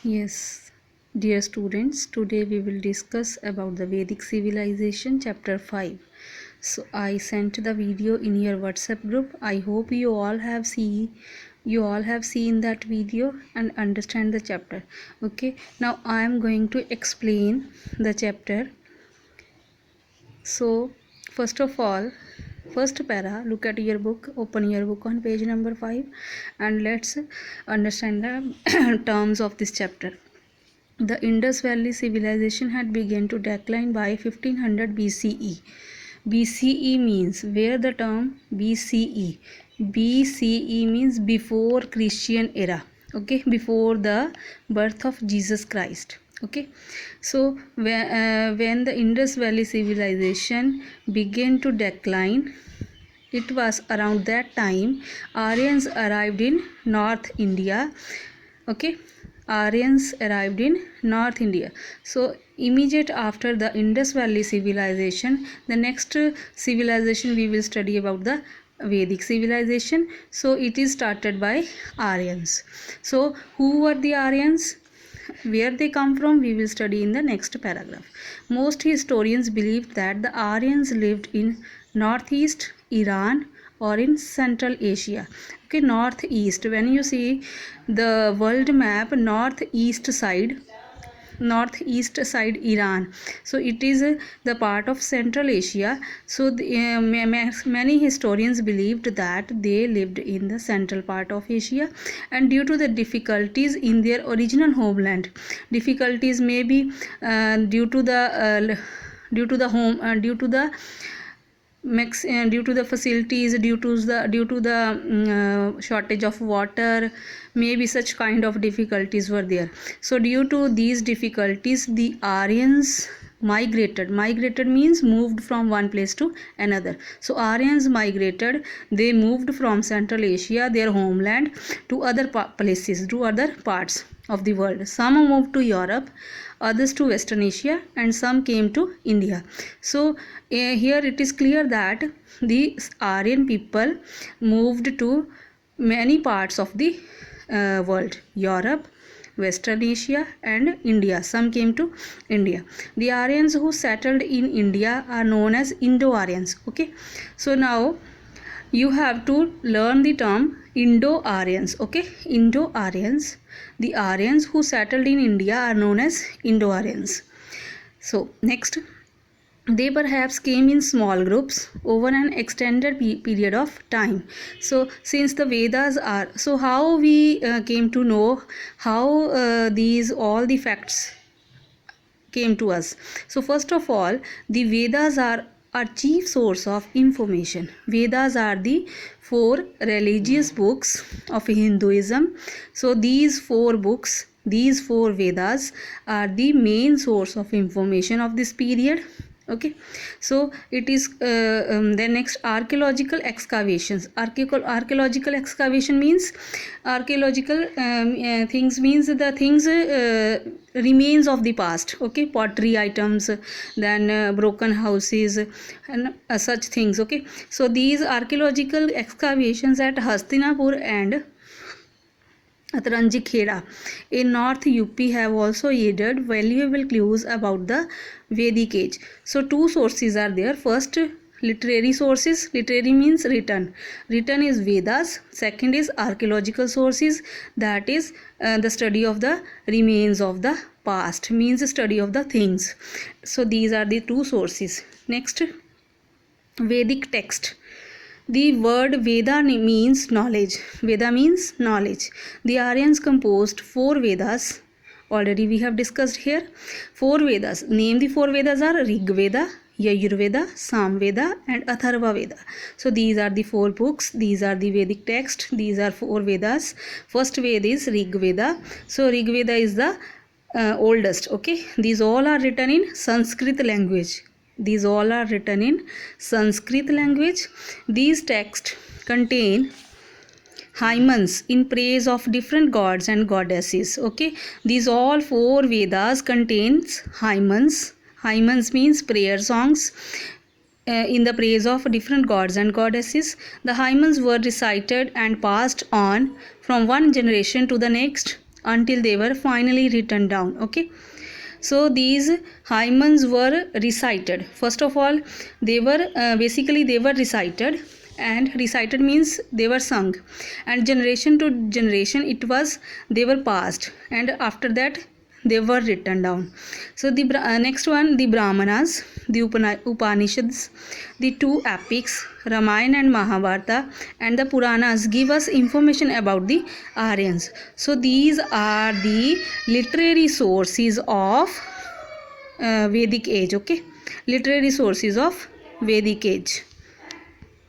Yes, dear students, today we will discuss about the Vedic civilization chapter 5. So I sent the video in your WhatsApp group. I hope you all have seen that video and understand the chapter. Okay, now I am going to explain the chapter. So first of all, first para, look at your book, open your book on page number 5 and let's understand the terms of this chapter. The Indus Valley civilization had begun to decline by 1500 BCE. BCE means where the term BCE. BCE means before Christian era. Okay, before the birth of Jesus Christ. Okay, so when the Indus Valley civilization began to decline, it was around that time Aryans arrived in North India. Okay, Aryans arrived in North India. So immediate after the Indus Valley civilization, the next civilization we will study about the Vedic civilization. So it is started by Aryans. So who were the Aryans? Where they come from, we will study in the next paragraph. Most historians believe that the Aryans lived in northeast Iran or in Central Asia. Okay, northeast. When you see the world map, northeast side Iran, so it is the part of Central Asia. So many historians believed that they lived in the central part of Asia, and due to the difficulties in their original homeland, difficulties may be due to the due to the facilities, due to the shortage of water, maybe such kind of difficulties were there. So due to these difficulties, the Aryans migrated means moved from one place to another. So Aryans migrated, they moved from Central Asia, their homeland, to other places, to other parts of the world. Some moved to Europe, others to Western Asia, and some came to India. So here it is clear that the Aryan people moved to many parts of the world: Europe, Western Asia, and India. Some came to India. The Aryans who settled in India are known as Indo-Aryans. Okay, so now you have to learn the term Indo-Aryans. Okay, Indo-Aryans. The Aryans who settled in India are known as Indo-Aryans. So next, they perhaps came in small groups over an extended period of time. So since the Vedas are, so how we came to know how these all the facts came to us. So first of all, the Vedas are our chief source of information. Vedas are the four religious books of Hinduism. So these four books, these four Vedas are the main source of information of this period. Okay, so it is then next, archaeological excavations. Archaeological excavation means archaeological things, means the things remains of the past. Okay, pottery items, then broken houses and such things. Okay, so these archaeological excavations at Hastinapur and Atranji Kheda in North UP have also yielded valuable clues about the Vedic age. So two sources are there. First, literary sources. Literary means written. Written is Vedas. Second is archaeological sources. That is the study of the remains of the past, means study of the things. So these are the two sources. Next, Vedic text. The word Veda means knowledge. Veda means knowledge. The Aryans composed four Vedas. Already we have discussed here. Four Vedas. Name the four Vedas are Rig Veda, Yajurveda, Samveda, and Atharva Veda. So these are the four books. These are the Vedic text. These are four Vedas. First Veda is Rig Veda. So Rig Veda is the oldest. Okay. These all are written in Sanskrit language. These all are written in Sanskrit language. These texts contain hymns in praise of different gods and goddesses. Okay, these all four Vedas contains hymns. Hymns means prayer songs in the praise of different gods and goddesses. The hymns were recited and passed on from one generation to the next until they were finally written down. Okay, so these hymns were recited. First of all, they were basically they were recited, and recited means they were sung, and generation to generation they were passed, and after that they were written down. So the next one, the Brahmanas, the Upanishads, the two epics Ramayana and Mahabharata, and the Puranas give us information about the Aryans. So these are the literary sources of Vedic age. Okay, literary sources of Vedic age.